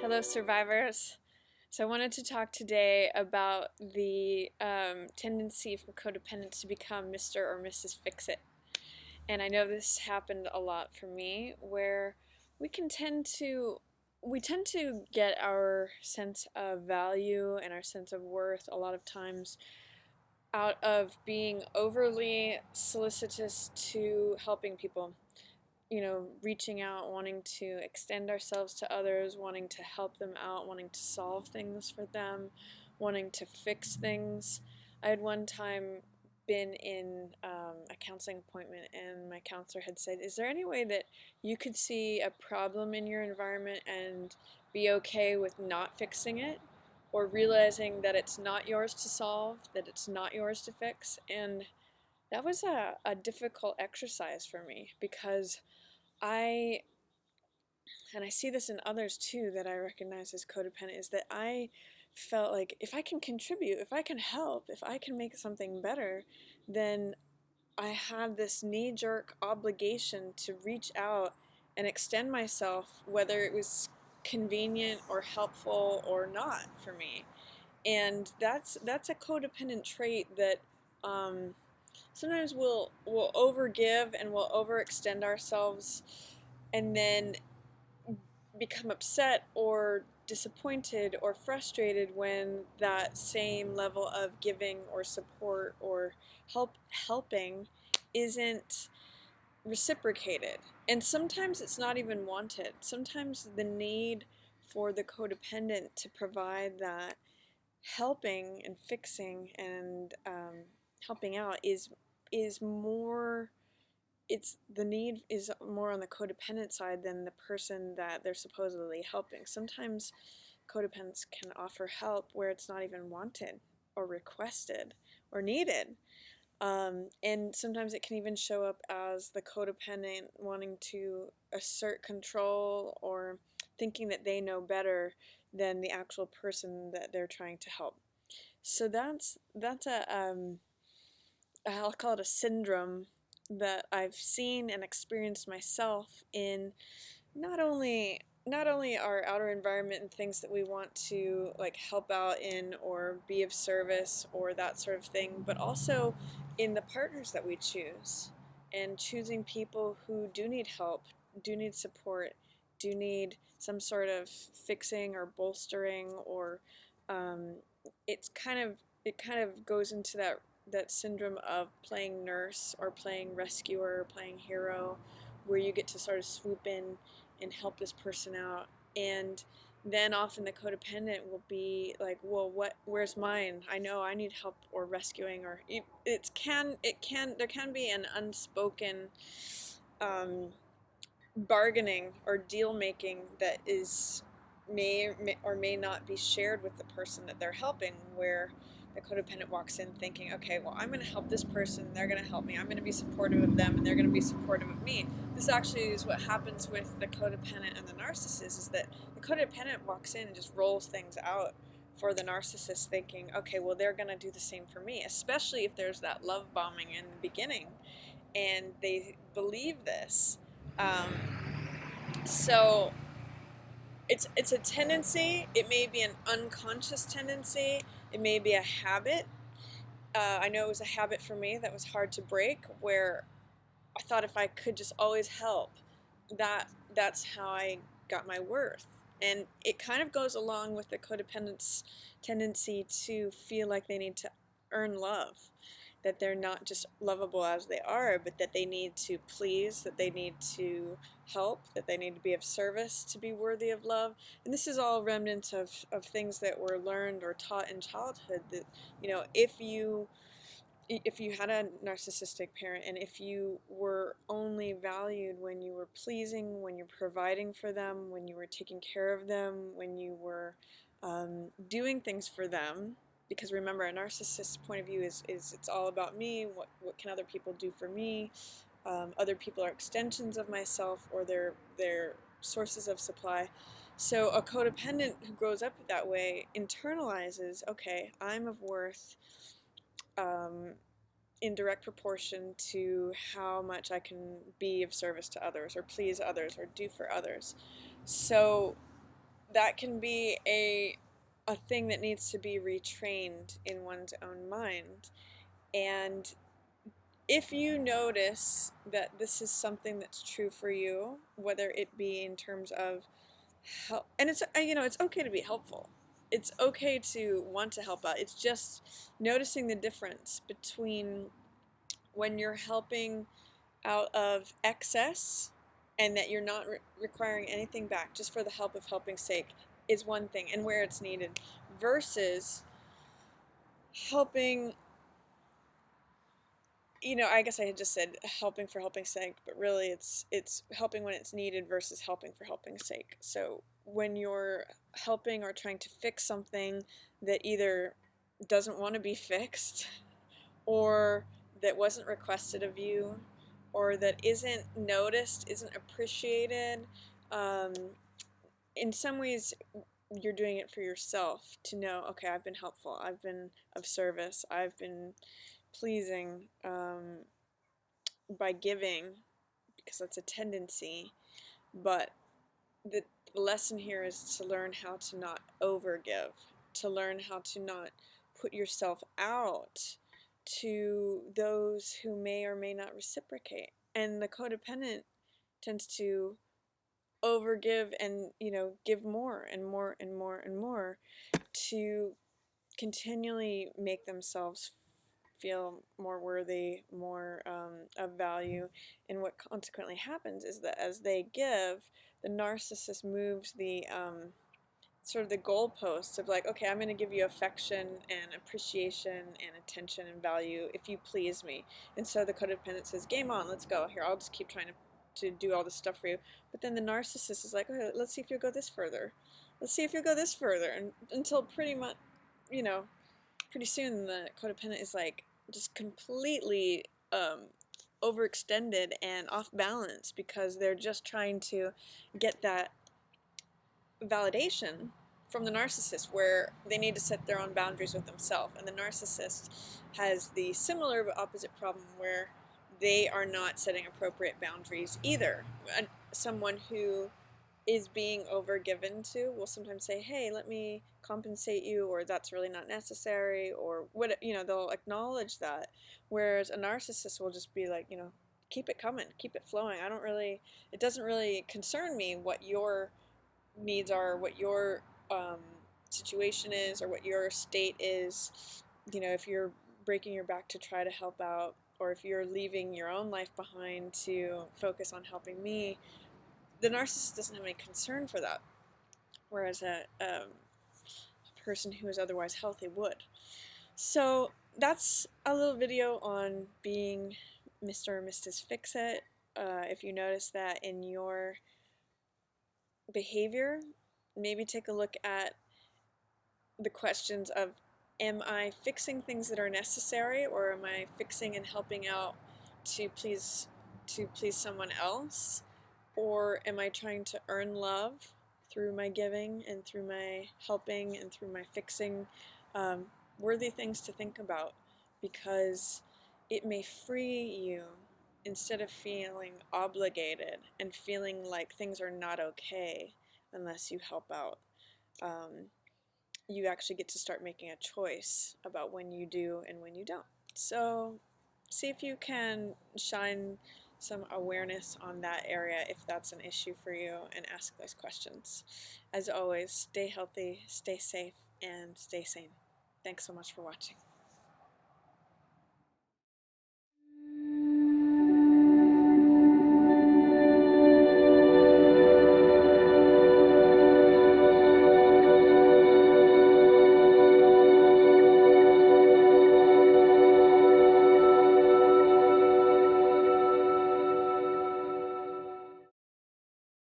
Hello, survivors. So, I wanted to talk today about the tendency for codependents to become Mr. or Mrs. Fix It. And I know this happened a lot for me, where we can tend to we tend to get our sense of value and our sense of worth a lot of times out of being overly solicitous to helping people, reaching out, wanting to extend ourselves to others, wanting to help them out, wanting to solve things for them, wanting to fix things. I had one time been in a counseling appointment, and my counselor had said, "Is there any way that you could see a problem in your environment and be okay with not fixing it? Or realizing that it's not yours to solve, that it's not yours to fix?" And that was a difficult exercise for me because I, and I see this in others too that I recognize as codependent, is that I felt like if I can contribute, if I can help, if I can make something better, then I had this knee-jerk obligation to reach out and extend myself, whether it was convenient or helpful or not for me. And that's a codependent trait that sometimes we'll overgive and we'll overextend ourselves, and then become upset or disappointed or frustrated when that same level of giving or support or helping isn't reciprocated. And sometimes it's not even wanted. Sometimes the need for the codependent to provide that helping and fixing and helping out is more, it's the need is more on the codependent side than the person that they're supposedly helping. Sometimes codependents can offer help where it's not even wanted or requested or needed. And sometimes it can even show up as the codependent wanting to assert control or thinking that they know better than the actual person that they're trying to help. So that's I'll call it a syndrome that I've seen and experienced myself in not only our outer environment and things that we want to like help out in or be of service or that sort of thing, but also in the partners that we choose, and choosing people who do need help, do need support, do need some sort of fixing or bolstering, or um, it kind of goes into that syndrome of playing nurse or playing rescuer or playing hero, where you get to sort of swoop in and help this person out. And then often the codependent will be like, well, where's mine? I know I need help or rescuing, or there can be an unspoken um, bargaining or deal making that is may or may not be shared with the person that they're helping, where the codependent walks in thinking, okay, well, I'm going to help this person, they're going to help me, I'm going to be supportive of them, and they're going to be supportive of me. This actually is what happens with the codependent and the narcissist, is that the codependent walks in and just rolls things out for the narcissist, thinking, okay, well, they're going to do the same for me, especially if there's that love bombing in the beginning and they believe this. So it's a tendency. It may be an unconscious tendency. It may be a habit. I know it was a habit for me that was hard to break, where I thought if I could just always help, that's how I got my worth. And it kind of goes along with the codependent's tendency to feel like they need to earn love, that they're not just lovable as they are, but that they need to please, that they need to help, that they need to be of service to be worthy of love. And this is all remnants of things that were learned or taught in childhood, that, if you had a narcissistic parent, and if you were only valued when you were pleasing, when you're providing for them, when you were taking care of them, when you were doing things for them, because remember, a narcissist's point of view is it's all about me. What can other people do for me? Other people are extensions of myself, or they're sources of supply. So a codependent who grows up that way internalizes, okay, I'm of worth in direct proportion to how much I can be of service to others or please others or do for others. So that can be a thing that needs to be retrained in one's own mind. And if you notice that this is something that's true for you, whether it be in terms of help, and it's it's okay to be helpful. It's okay to want to help out. It's just noticing the difference between when you're helping out of excess and that you're not requiring anything back just for the help of helping's sake is one thing, and where it's needed, versus helping, I guess I had just said helping for helping's sake, but really it's helping when it's needed versus helping for helping's sake. So when you're helping or trying to fix something that either doesn't want to be fixed, or that wasn't requested of you, or that isn't noticed, isn't appreciated, in some ways you're doing it for yourself to know, okay, I've been helpful, I've been of service, I've been pleasing, by giving, because that's a tendency. But the lesson here is to learn how to not overgive, to learn how to not put yourself out to those who may or may not reciprocate. And the codependent tends to overgive and, give more and more and more and more to continually make themselves feel more worthy, more of value. And what consequently happens is that as they give, the narcissist moves the sort of the goalposts of like, okay, I'm going to give you affection and appreciation and attention and value if you please me. And so the codependent says, game on, let's go. Here, I'll just keep trying to do all this stuff for you. But then the narcissist is like, okay, let's see if you'll go this further. Let's see if you'll go this further. And until pretty much, pretty soon the codependent is like just completely overextended and off balance because they're just trying to get that validation from the narcissist, where they need to set their own boundaries with themselves. And the narcissist has the similar but opposite problem where they are not setting appropriate boundaries either. Someone who is being overgiven to will sometimes say, hey, let me compensate you, or that's really not necessary, or what, they'll acknowledge that. Whereas a narcissist will just be like, keep it coming, keep it flowing. It doesn't really concern me what your needs are, what your situation is, or what your state is. If you're breaking your back to try to help out, or if you're leaving your own life behind to focus on helping me, the narcissist doesn't have any concern for that, whereas a person who is otherwise healthy would. So that's a little video on being Mr. or Mrs. Fix-It. If you notice that in your behavior, maybe take a look at the questions of, am I fixing things that are necessary, or am I fixing and helping out to please someone else? Or am I trying to earn love through my giving and through my helping and through my fixing? Worthy things to think about, because it may free you instead of feeling obligated and feeling like things are not okay unless you help out. You actually get to start making a choice about when you do and when you don't. So see if you can shine some awareness on that area if that's an issue for you, and ask those questions. As always, stay healthy, stay safe, and stay sane. Thanks so much for watching.